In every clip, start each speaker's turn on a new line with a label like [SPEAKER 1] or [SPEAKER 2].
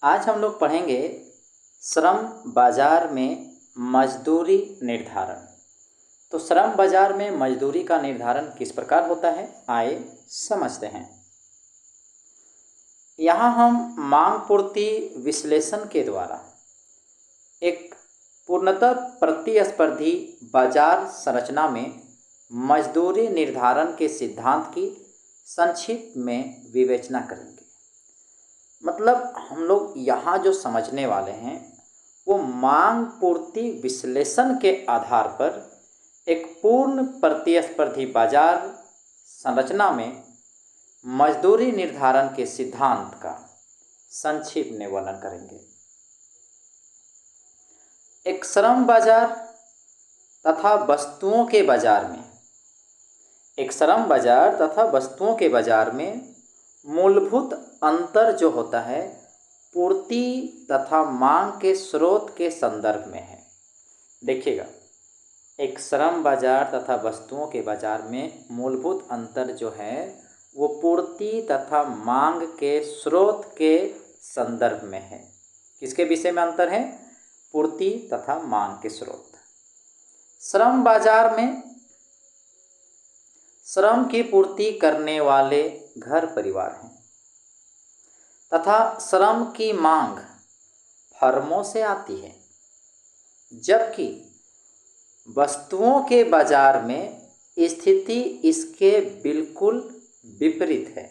[SPEAKER 1] आज हम लोग पढ़ेंगे श्रम बाजार में मजदूरी निर्धारण। तो श्रम बाजार में मजदूरी का निर्धारण किस प्रकार होता है, आइए समझते हैं। यहाँ हम मांग पूर्ति विश्लेषण के द्वारा एक पूर्णतः प्रतिस्पर्धी बाजार संरचना में मजदूरी निर्धारण के सिद्धांत की संक्षिप्त में विवेचना करेंगे। मतलब हम लोग यहाँ जो समझने वाले हैं वो मांग पूर्ति विश्लेषण के आधार पर एक पूर्ण प्रतिस्पर्धी बाजार संरचना में मजदूरी निर्धारण के सिद्धांत का संक्षिप्त में वर्णन करेंगे। एक श्रम बाजार तथा वस्तुओं के बाजार में मूलभूत अंतर जो होता है पूर्ति तथा मांग के स्रोत के संदर्भ में है। देखिएगा, एक श्रम बाजार तथा वस्तुओं के बाजार में मूलभूत अंतर जो है वो पूर्ति तथा मांग के स्रोत के संदर्भ में है। किसके विषय में अंतर है? पूर्ति तथा मांग के स्रोत। श्रम बाजार में श्रम की पूर्ति करने वाले घर परिवार हैं तथा श्रम की मांग फर्मों से आती है, जबकि वस्तुओं के बाजार में स्थिति इसके बिल्कुल विपरीत है।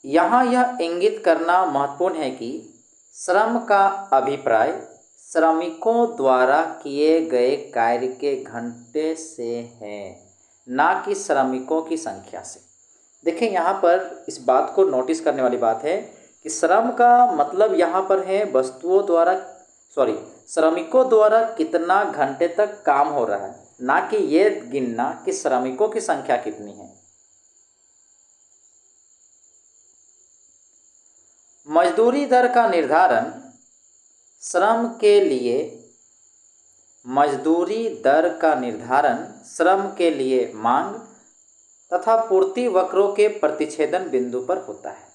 [SPEAKER 1] यहाँ यह इंगित करना महत्वपूर्ण है कि श्रम का अभिप्राय श्रमिकों द्वारा किए गए कार्य के घंटे से है, ना कि श्रमिकों की संख्या से। देखें, यहाँ पर इस बात को नोटिस करने वाली बात है कि श्रम का मतलब यहाँ पर है श्रमिकों द्वारा कितना घंटे तक काम हो रहा है, ना कि ये गिनना कि श्रमिकों की संख्या कितनी है। मजदूरी दर का निर्धारण श्रम के लिए मांग तथा पूर्ति वक्रों के प्रतिच्छेदन बिंदु पर होता है।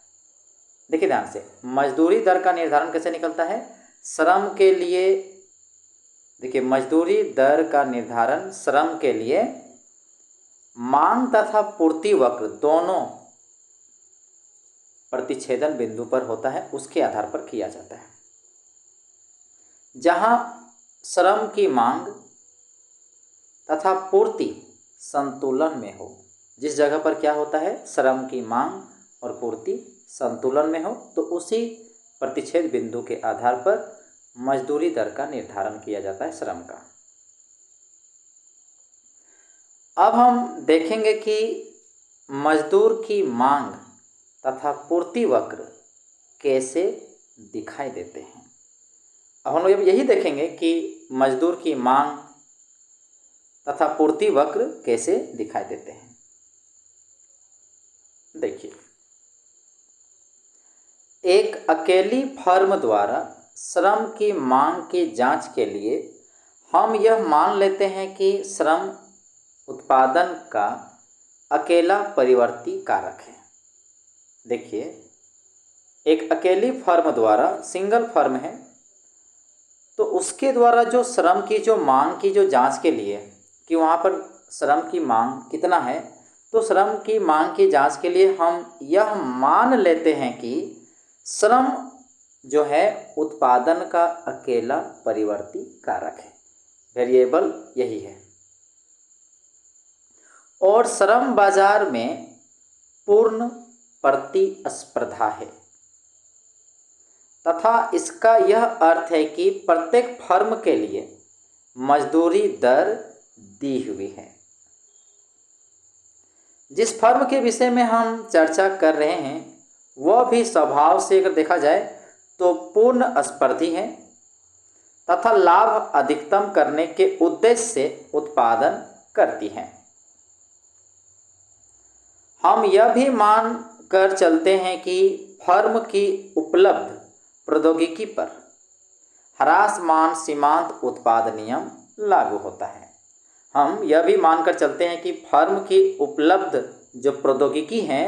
[SPEAKER 1] देखिए ध्यान से, मजदूरी दर का निर्धारण कैसे निकलता है? मजदूरी दर का निर्धारण श्रम के लिए मांग तथा पूर्ति वक्र दोनों प्रतिच्छेदन बिंदु पर होता है, उसके आधार पर किया जाता है। जहां श्रम की मांग तथा पूर्ति संतुलन में हो, जिस जगह पर क्या होता है, श्रम की मांग और पूर्ति संतुलन में हो, तो उसी प्रतिच्छेद बिंदु के आधार पर मजदूरी दर का निर्धारण किया जाता है श्रम का। अब हम देखेंगे कि मजदूर की मांग तथा पूर्ति वक्र कैसे दिखाई देते हैं। अब हम लोग यही देखेंगे कि मजदूर की मांग तथा पूर्ति वक्र कैसे दिखाई देते हैं। देखिए, एक अकेली फर्म द्वारा श्रम की मांग की जांच के लिए हम यह मान लेते हैं कि श्रम उत्पादन का अकेला परिवर्ती कारक है। देखिए, एक अकेली फर्म द्वारा, सिंगल फर्म है, तो उसके द्वारा जो श्रम की जो मांग की जो जांच के लिए कि वहाँ पर श्रम की मांग कितना है, तो श्रम की मांग की जांच के लिए हम यह मान लेते हैं कि श्रम जो है उत्पादन का अकेला परिवर्ती कारक है, वेरिएबल यही है। और श्रम बाजार में पूर्ण प्रतिस्पर्धा है तथा इसका यह अर्थ है कि प्रत्येक फर्म के लिए मजदूरी दर दी हुई है। जिस फर्म के विषय में हम चर्चा कर रहे हैं वह भी स्वभाव से अगर देखा जाए तो पूर्ण स्पर्धी है तथा लाभ अधिकतम करने के उद्देश्य से उत्पादन करती है। हम यह भी मान कर चलते हैं कि फर्म की उपलब्ध प्रौद्योगिकी पर ह्रासमान सीमांत उत्पाद नियम लागू होता है। हम यह भी मानकर चलते हैं कि फर्म की उपलब्ध जो प्रौद्योगिकी हैं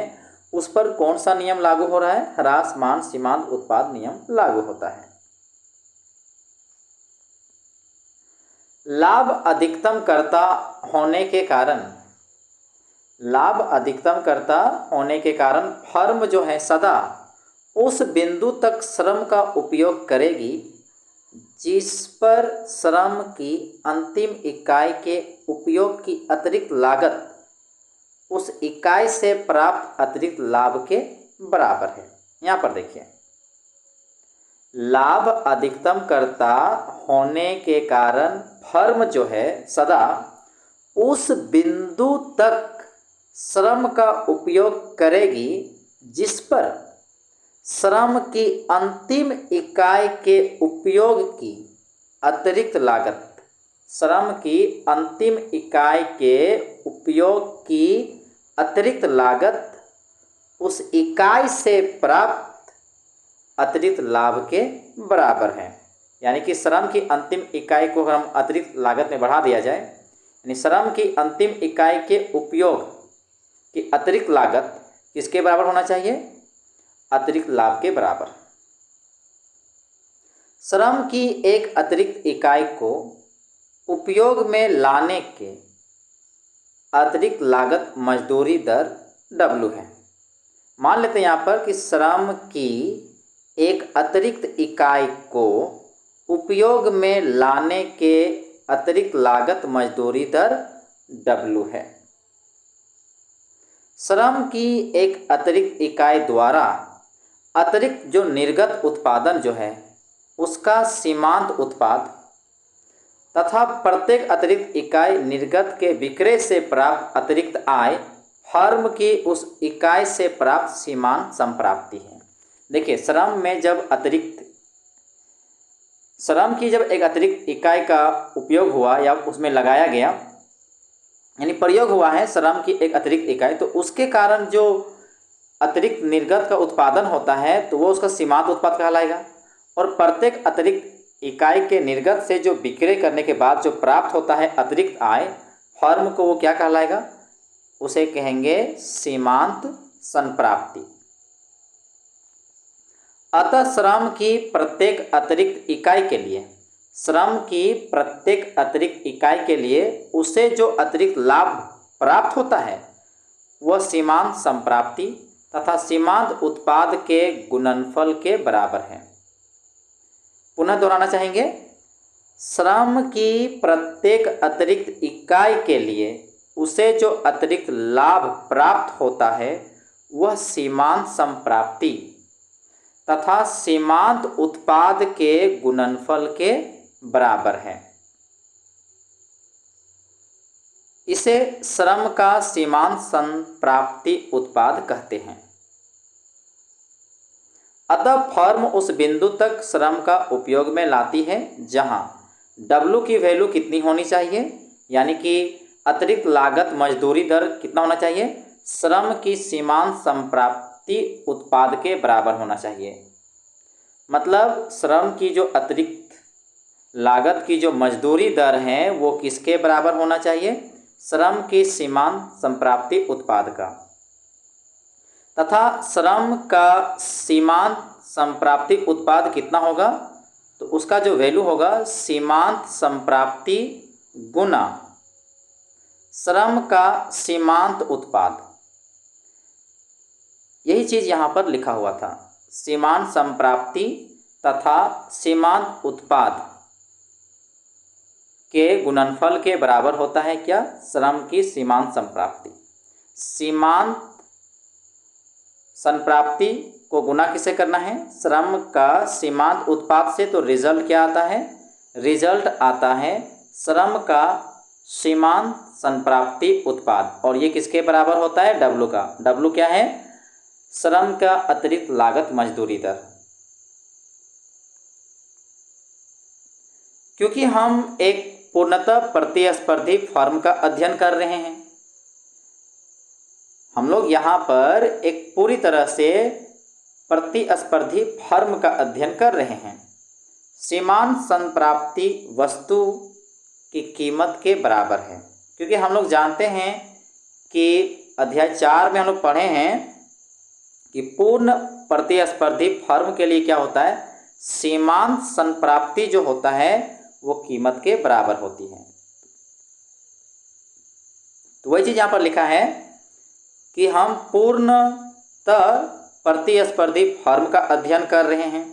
[SPEAKER 1] उस पर कौन सा नियम लागू हो रहा है? ह्रासमान सीमांत उत्पाद नियम लागू होता है। लाभ अधिकतम करता होने के कारण फर्म जो है सदा उस बिंदु तक श्रम का उपयोग करेगी जिस पर श्रम की अंतिम इकाई के उपयोग की अतिरिक्त लागत उस इकाई से प्राप्त अतिरिक्त लाभ के बराबर है। यहाँ पर देखिए, लाभ अधिकतम करता होने के कारण फर्म जो है सदा उस बिंदु तक श्रम का उपयोग करेगी जिस पर श्रम की अंतिम इकाई के उपयोग की अतिरिक्त लागत श्रम की अंतिम इकाई के उपयोग की अतिरिक्त लागत उस इकाई से प्राप्त अतिरिक्त लाभ के बराबर है। यानी कि श्रम की अंतिम इकाई को अगर हम अतिरिक्त लागत में बढ़ा दिया जाए, यानी श्रम की अंतिम इकाई के उपयोग की अतिरिक्त लागत किसके बराबर होना चाहिए? अतिरिक्त लाभ के बराबर। श्रम की एक अतिरिक्त इकाई को उपयोग में लाने के अतिरिक्त लागत मजदूरी दर W है। मान लेते हैं यहाँ पर कि श्रम की एक अतिरिक्त इकाई को उपयोग में लाने के अतिरिक्त लागत मजदूरी दर W है। श्रम की एक अतिरिक्त इकाई द्वारा अतिरिक्त जो निर्गत उत्पादन जो है उसका सीमांत उत्पाद तथा प्रत्येक अतिरिक्त इकाई निर्गत के विक्रय से प्राप्त अतिरिक्त आय फर्म की उस इकाई से प्राप्त सीमांत संप्राप्ति है। देखिए, श्रम की जब एक अतिरिक्त इकाई का उपयोग हुआ या उसमें लगाया गया, यानी प्रयोग हुआ है श्रम की एक अतिरिक्त इकाई, तो उसके कारण जो अतिरिक्त निर्गत का उत्पादन होता है तो वो उसका सीमांत उत्पाद कहलाएगा। और प्रत्येक अतिरिक्त इकाई के निर्गत से जो विक्रय करने के बाद जो प्राप्त होता है अतिरिक्त आय फर्म को, वो क्या कहलाएगा? उसे कहेंगे सीमांत संप्राप्ति। अतः श्रम की प्रत्येक अतिरिक्त इकाई के लिए उसे जो अतिरिक्त लाभ प्राप्त होता है वह सीमांत संप्राप्ति तथा सीमांत उत्पाद के गुणनफल के बराबर है। पुनः दोहराना चाहेंगे, श्रम की प्रत्येक अतिरिक्त इकाई के लिए उसे जो अतिरिक्त लाभ प्राप्त होता है वह सीमांत संप्राप्ति तथा सीमांत उत्पाद के गुणनफल के बराबर है। इसे श्रम का सीमांत संप्राप्ति उत्पाद कहते हैं। अतः फर्म उस बिंदु तक श्रम का उपयोग में लाती है जहां W की वैल्यू कितनी होनी चाहिए, यानी कि अतिरिक्त लागत मजदूरी दर कितना होना चाहिए? श्रम की सीमांत संप्राप्ति उत्पाद के बराबर होना चाहिए। मतलब श्रम की जो अतिरिक्त लागत की जो मजदूरी दर है वो किसके बराबर होना चाहिए? श्रम की सीमांत संप्राप्ति उत्पाद का। तथा श्रम का सीमांत संप्राप्ति उत्पाद कितना होगा? तो उसका जो वैल्यू होगा सीमांत संप्राप्ति गुना श्रम का सीमांत उत्पाद। यही चीज यहाँ पर लिखा हुआ था, सीमांत संप्राप्ति तथा सीमांत उत्पाद के गुणनफल के बराबर होता है क्या? श्रम की सीमांत संप्राप्ति। सीमांत संप्राप्ति को गुना किसे करना है? श्रम का सीमांत उत्पाद से। तो रिजल्ट क्या आता है? रिजल्ट आता है श्रम का सीमांत संप्राप्ति उत्पाद। और ये किसके बराबर होता है? W का। W क्या है? श्रम का अतिरिक्त लागत मजदूरी दर। क्योंकि हम एक पूर्णतः प्रतिस्पर्धी फर्म का अध्ययन कर रहे हैं, हम लोग यहाँ पर एक पूरी तरह से प्रतिस्पर्धी फर्म का अध्ययन कर रहे हैं। सीमांत संप्राप्ति वस्तु की कीमत के बराबर है। क्योंकि हम लोग जानते हैं कि अध्याय 4 में हम लोग पढ़े हैं कि पूर्ण प्रतिस्पर्धी फर्म के लिए क्या होता है, सीमांत संप्राप्ति जो होता है वो कीमत के बराबर होती है। तो वही चीज यहां पर लिखा है कि हम पूर्णतः प्रतिस्पर्धी फर्म का अध्ययन कर रहे हैं,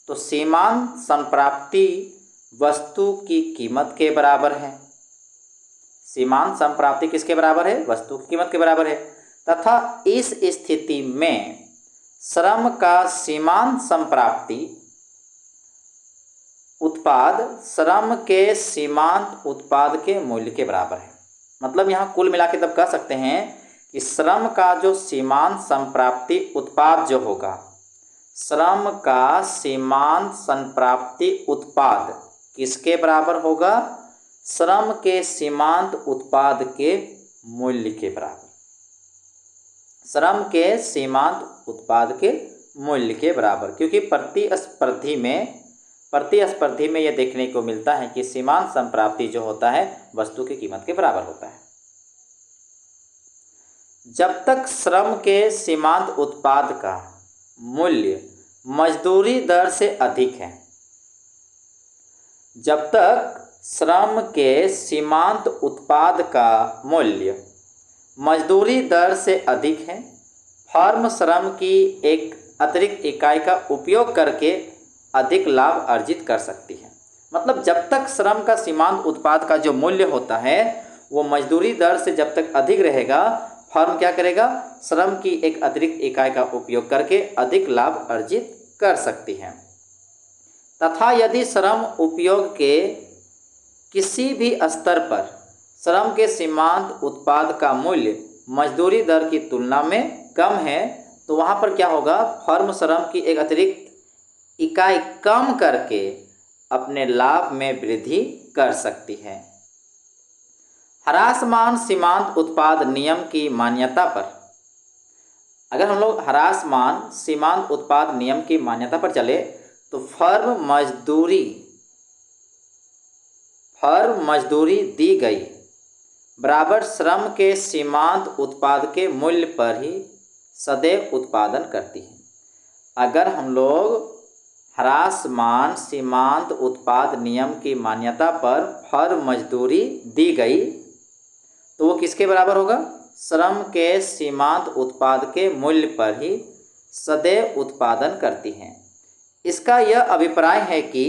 [SPEAKER 1] तो सीमांत संप्राप्ति वस्तु की कीमत के बराबर है। सीमांत संप्राप्ति किसके बराबर है, वस्तु की कीमत के बराबर है। तथा इस स्थिति में श्रम का सीमांत संप्राप्ति उत्पाद श्रम के सीमांत उत्पाद के मूल्य के बराबर है। मतलब यहाँ कुल मिला के तब कह सकते हैं कि श्रम का जो सीमांत संप्राप्ति उत्पाद जो होगा, श्रम का सीमांत संप्राप्ति उत्पाद किसके बराबर होगा, श्रम के सीमांत उत्पाद के मूल्य के बराबर। श्रम के सीमांत उत्पाद के मूल्य के बराबर, क्योंकि प्रतिस्पर्धी में यह देखने को मिलता है कि सीमांत संप्राप्ति जो होता है वस्तु की कीमत के बराबर होता है। जब तक श्रम के सीमांत उत्पाद का मूल्य मजदूरी दर से अधिक है, जब तक श्रम के सीमांत उत्पाद का मूल्य मजदूरी दर से अधिक है, फर्म श्रम की एक अतिरिक्त इकाई का उपयोग करके अधिक लाभ अर्जित कर सकती है। मतलब जब तक श्रम का सीमांत उत्पाद का जो मूल्य होता है वो मजदूरी दर से जब तक अधिक रहेगा, फर्म क्या करेगा, श्रम की एक अतिरिक्त इकाई का उपयोग करके अधिक लाभ अर्जित कर सकती है। तथा यदि श्रम उपयोग के किसी भी स्तर पर श्रम के सीमांत उत्पाद का मूल्य मजदूरी दर की तुलना में कम है, तो वहाँ पर क्या होगा, फर्म श्रम की एक अतिरिक्त इकाई कम करके अपने लाभ में वृद्धि कर सकती है। ह्रासमान सीमांत उत्पाद नियम की मान्यता पर, अगर हम लोग ह्रासमान सीमांत उत्पाद नियम की मान्यता पर चले तो फर्म मजदूरी दी गई बराबर श्रम के सीमांत उत्पाद के मूल्य पर ही सदैव उत्पादन करती है। अगर हम लोग ह्रासमान सीमांत उत्पाद नियम की मान्यता पर फर्म मजदूरी दी गई तो वो किसके बराबर होगा, श्रम के सीमांत उत्पाद के मूल्य पर ही सदैव उत्पादन करती हैं। इसका यह अभिप्राय है कि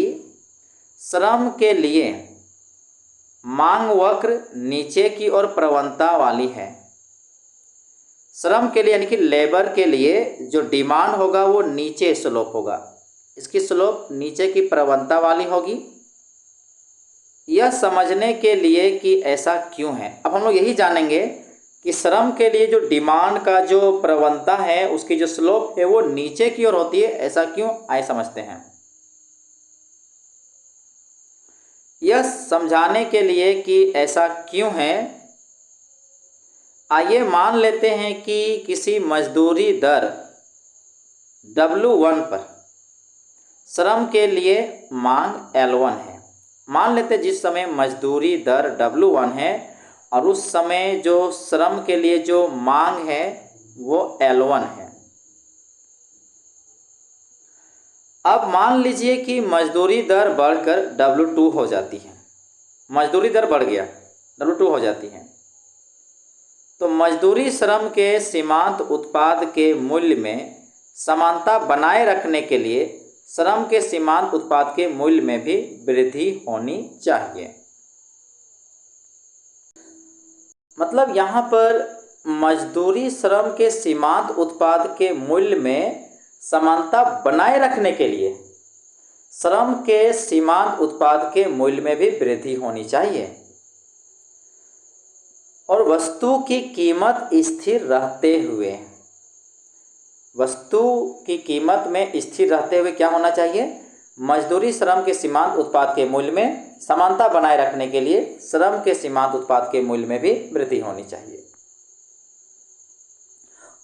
[SPEAKER 1] श्रम के लिए मांग वक्र नीचे की ओर प्रवणता वाली है। श्रम के लिए यानी कि लेबर के लिए जो डिमांड होगा वो नीचे स्लोप होगा, इसकी स्लोप नीचे की प्रवणता वाली होगी। यह समझने के लिए कि ऐसा क्यों है, अब हम लोग यही जानेंगे कि श्रम के लिए जो डिमांड का जो प्रवणता है उसकी जो स्लोप है वो नीचे की ओर होती है, ऐसा क्यों, आइए समझते हैं। यह समझाने के लिए कि ऐसा क्यों है, आइए मान लेते हैं कि किसी मजदूरी दर W1 पर श्रम के लिए मांग L1 है। मान लेते जिस समय मजदूरी दर W1 है और उस समय जो श्रम के लिए जो मांग है वो L1 है। अब मान लीजिए कि मजदूरी दर बढ़कर W2 हो जाती है, मजदूरी दर बढ़ गया W2 हो जाती है, तो मजदूरी श्रम के सीमांत उत्पाद के मूल्य में समानता बनाए रखने के लिए श्रम के सीमांत उत्पाद के मूल्य में भी वृद्धि होनी चाहिए। मतलब यहाँ पर मजदूरी श्रम के सीमांत उत्पाद के मूल्य में समानता बनाए रखने के लिए श्रम के सीमांत उत्पाद के मूल्य में भी वृद्धि होनी चाहिए और वस्तु की कीमत स्थिर रहते हुए, वस्तु की कीमत में स्थिर रहते हुए क्या होना चाहिए, मजदूरी श्रम के सीमांत उत्पाद के मूल्य में समानता बनाए रखने के लिए श्रम के सीमांत उत्पाद के मूल्य में भी वृद्धि होनी चाहिए।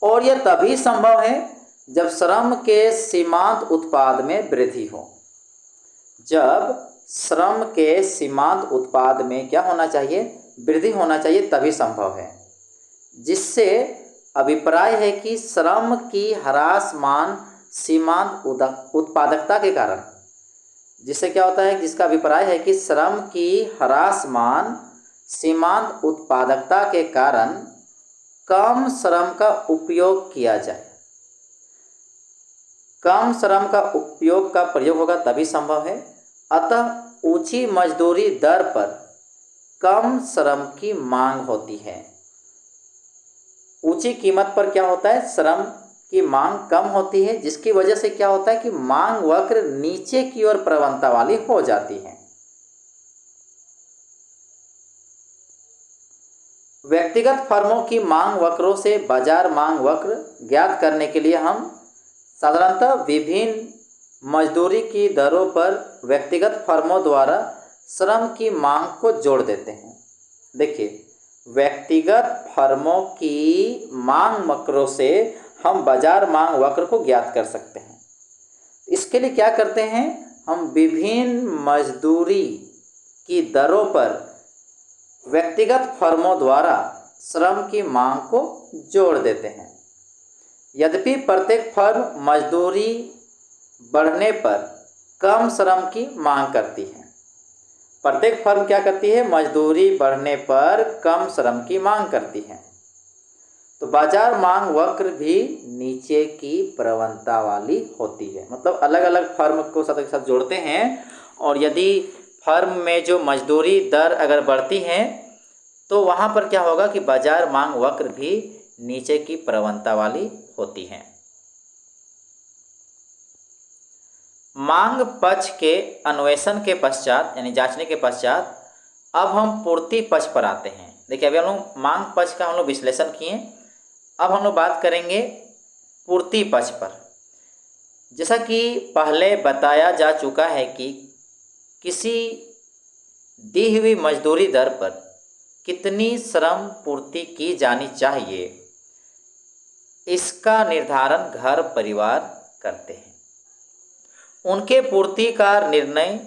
[SPEAKER 1] और यह तभी संभव है जब श्रम के सीमांत उत्पाद में वृद्धि हो। जब श्रम के सीमांत उत्पाद में क्या होना चाहिए, वृद्धि होना चाहिए, तभी संभव है, जिससे अभिप्राय है कि श्रम की ह्रासमान सीमांत उत्पादकता के कारण, जिससे क्या होता है, जिसका अभिप्राय है कि श्रम की ह्रासमान सीमांत उत्पादकता के कारण कम श्रम का उपयोग किया जाए। कम श्रम का उपयोग का प्रयोग होगा तभी संभव है। अतः ऊंची मजदूरी दर पर कम श्रम की मांग होती है। ऊंची कीमत पर क्या होता है, श्रम की मांग कम होती है, जिसकी वजह से क्या होता है कि मांग वक्र नीचे की ओर प्रवणता वाली हो जाती है। व्यक्तिगत फर्मों की मांग वक्रों से बाजार मांग वक्र ज्ञात करने के लिए हम साधारणतः विभिन्न मजदूरी की दरों पर व्यक्तिगत फर्मों द्वारा श्रम की मांग को जोड़ देते हैं। देखिए, व्यक्तिगत फर्मों की मांग वक्रों से हम बाजार मांग वक्र को ज्ञात कर सकते हैं। इसके लिए क्या करते हैं, हम विभिन्न मजदूरी की दरों पर व्यक्तिगत फर्मों द्वारा श्रम की मांग को जोड़ देते हैं। यद्यपि प्रत्येक फर्म मजदूरी बढ़ने पर कम श्रम की मांग करती है। प्रत्येक फर्म क्या करती है, मजदूरी बढ़ने पर कम श्रम की मांग करती है। तो बाजार मांग वक्र भी नीचे की प्रवणता वाली होती है। मतलब अलग अलग फर्म को साथ के साथ जोड़ते हैं, और यदि फर्म में जो मजदूरी दर अगर बढ़ती है तो वहाँ पर क्या होगा कि बाजार मांग वक्र भी नीचे की प्रवणता वाली होती है। मांग पक्ष के अन्वेषण के पश्चात, यानी जांचने के पश्चात, अब हम पूर्ति पक्ष पर आते हैं। देखिए, अभी हम लोग मांग पक्ष का हम लोग विश्लेषण किए, अब हम लोग बात करेंगे पूर्ति पक्ष पर। जैसा कि पहले बताया जा चुका है कि किसी दी हुई मजदूरी दर पर कितनी श्रम पूर्ति की जानी चाहिए, इसका निर्धारण घर परिवार करते हैं। उनके पूर्ति का निर्णय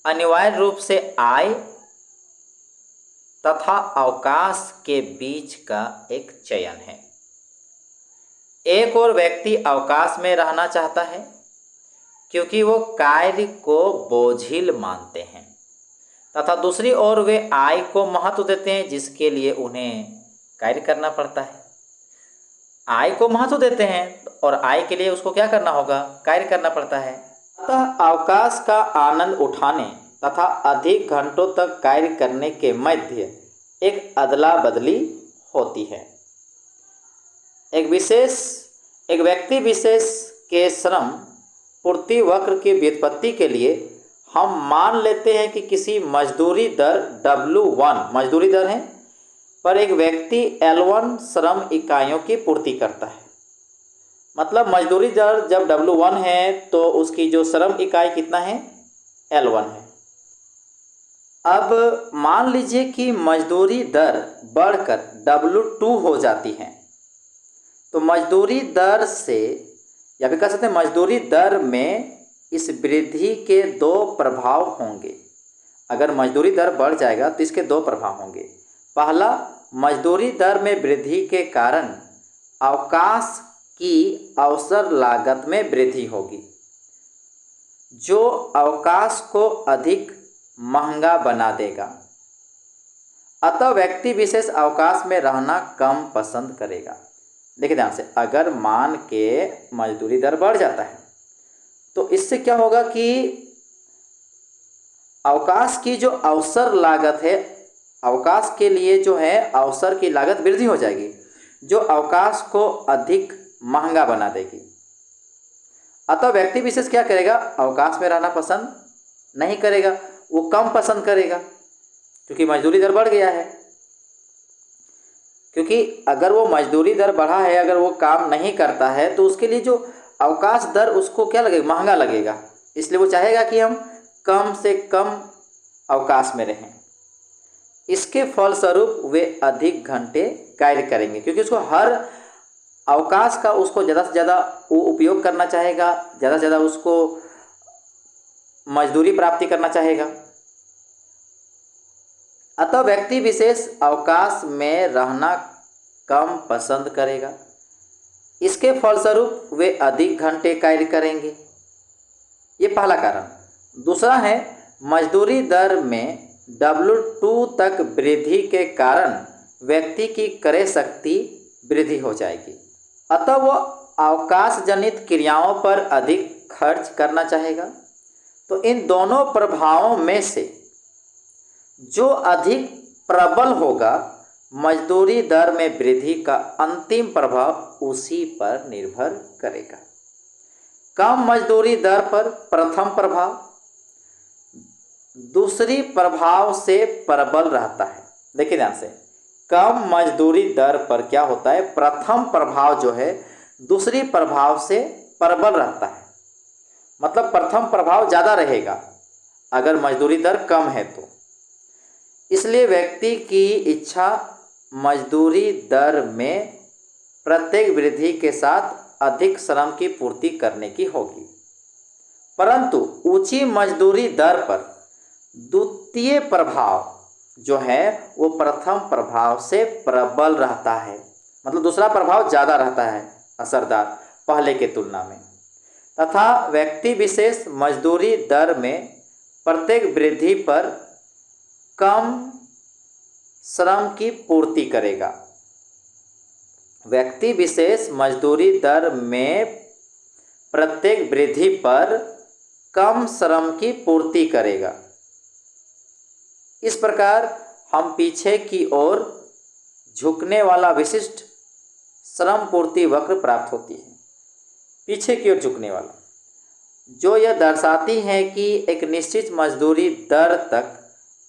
[SPEAKER 1] अनिवार्य रूप से आय तथा अवकाश के बीच का एक चयन है। एक और व्यक्ति अवकाश में रहना चाहता है क्योंकि वो कार्य को बोझिल मानते हैं, तथा दूसरी ओर वे आय को महत्व देते हैं, जिसके लिए उन्हें कार्य करना पड़ता है। आय को महत्व देते हैं और आय के लिए उसको क्या करना होगा, कार्य करना पड़ता है। अतः अवकाश का आनंद उठाने तथा अधिक घंटों तक कार्य करने के मध्य एक अदला बदली होती है। एक व्यक्ति विशेष के श्रम पूर्ति वक्र की व्युत्पत्ति के लिए हम मान लेते हैं कि किसी मजदूरी दर W1 मजदूरी दर है पर एक व्यक्ति L1 श्रम इकाइयों की पूर्ति करता है। मतलब मजदूरी दर जब W1 है तो उसकी जो श्रम इकाई कितना है, L1 है। अब मान लीजिए कि मजदूरी दर बढ़कर W2 हो जाती है, तो मजदूरी दर से, या फिर कह सकते हैं मजदूरी दर में इस वृद्धि के दो प्रभाव होंगे। अगर मजदूरी दर बढ़ जाएगा तो इसके दो प्रभाव होंगे। पहला, मजदूरी दर में वृद्धि के कारण अवकाश की अवसर लागत में वृद्धि होगी, जो अवकाश को अधिक महंगा बना देगा। अतः व्यक्ति विशेष अवकाश में रहना कम पसंद करेगा। देखिए ध्यान से, अगर मान के मजदूरी दर बढ़ जाता है तो इससे क्या होगा कि अवकाश की जो अवसर लागत है, अवकाश के लिए जो है अवसर की लागत वृद्धि हो जाएगी, जो अवकाश को अधिक महंगा बना देगी। अतः व्यक्ति विशेष क्या करेगा, अवकाश में रहना पसंद नहीं करेगा, वो कम पसंद करेगा, क्योंकि मजदूरी दर बढ़ गया है। क्योंकि अगर वो मजदूरी दर बढ़ा है, अगर वो काम नहीं करता है तो उसके लिए जो अवकाश दर उसको क्या लगेगा, महंगा लगेगा। इसलिए वो चाहेगा कि हम कम से कम अवकाश में रहें। इसके फलस्वरूप वे अधिक घंटे कार्य करेंगे, क्योंकि उसको हर अवकाश का उसको ज़्यादा से ज़्यादा वो उपयोग करना चाहेगा, ज़्यादा से ज़्यादा उसको मजदूरी प्राप्ति करना चाहेगा। अतः व्यक्ति विशेष अवकाश में रहना कम पसंद करेगा। इसके फलस्वरूप वे अधिक घंटे कार्य करेंगे। ये पहला कारण। दूसरा है मजदूरी दर में W2 तक वृद्धि के कारण व्यक्ति की क्रय शक्ति वृद्धि हो जाएगी, अतः वह अवकाश जनित क्रियाओं पर अधिक खर्च करना चाहेगा। तो इन दोनों प्रभावों में से जो अधिक प्रबल होगा, मजदूरी दर में वृद्धि का अंतिम प्रभाव उसी पर निर्भर करेगा। कम मजदूरी दर पर प्रथम प्रभाव दूसरी प्रभाव से प्रबल रहता है। देखिए ध्यान से, कम मजदूरी दर पर क्या होता है, प्रथम प्रभाव जो है दूसरी प्रभाव से प्रबल रहता है। मतलब प्रथम प्रभाव ज़्यादा रहेगा अगर मजदूरी दर कम है तो। इसलिए व्यक्ति की इच्छा मजदूरी दर में प्रत्येक वृद्धि के साथ अधिक श्रम की पूर्ति करने की होगी। परंतु ऊंची मजदूरी दर पर द्वितीय प्रभाव जो है वो प्रथम प्रभाव से प्रबल रहता है। मतलब दूसरा प्रभाव ज़्यादा रहता है असरदार पहले के तुलना में, तथा व्यक्ति विशेष मजदूरी दर में प्रत्येक वृद्धि पर कम श्रम की पूर्ति करेगा। व्यक्ति विशेष मजदूरी दर में प्रत्येक वृद्धि पर कम श्रम की पूर्ति करेगा। इस प्रकार हम पीछे की ओर झुकने वाला विशिष्ट श्रम पूर्ति वक्र प्राप्त होती है। पीछे की ओर झुकने वाला, जो यह दर्शाती है कि एक निश्चित मजदूरी दर तक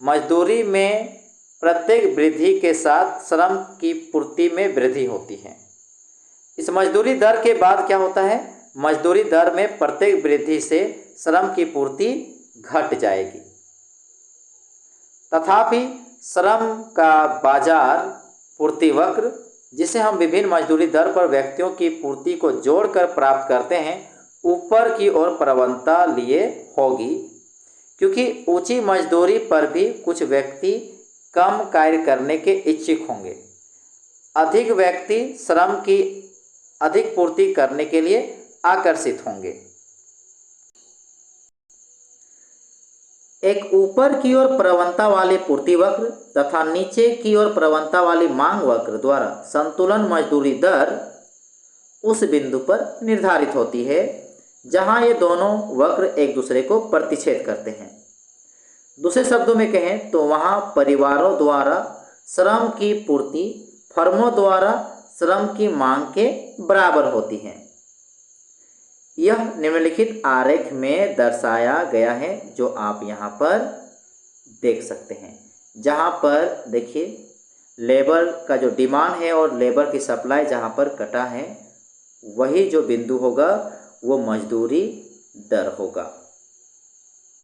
[SPEAKER 1] मजदूरी में प्रत्येक वृद्धि के साथ श्रम की पूर्ति में वृद्धि होती है। इस मजदूरी दर के बाद क्या होता है, मजदूरी दर में प्रत्येक वृद्धि से श्रम की पूर्ति घट जाएगी। तथापि श्रम का बाजार पूर्ति वक्र, जिसे हम विभिन्न मजदूरी दर पर व्यक्तियों की पूर्ति को जोड़कर प्राप्त करते हैं, ऊपर की ओर प्रवणता लिए होगी, क्योंकि ऊंची मजदूरी पर भी कुछ व्यक्ति कम कार्य करने के इच्छुक होंगे। अधिक व्यक्ति श्रम की अधिक पूर्ति करने के लिए आकर्षित होंगे। एक ऊपर की ओर प्रवणता वाले पूर्ति वक्र तथा नीचे की ओर प्रवणता वाली मांग वक्र द्वारा संतुलन मजदूरी दर उस बिंदु पर निर्धारित होती है जहां ये दोनों वक्र एक दूसरे को प्रतिच्छेद करते हैं। दूसरे शब्दों में कहें तो वहां परिवारों द्वारा श्रम की पूर्ति फर्मों द्वारा श्रम की मांग के बराबर होती है। यह निम्नलिखित आरेख में दर्शाया गया है, जो आप यहाँ पर देख सकते हैं। जहाँ पर देखिए लेबर का जो डिमांड है और लेबर की सप्लाई जहाँ पर कटा है, वही जो बिंदु होगा वो मजदूरी दर होगा।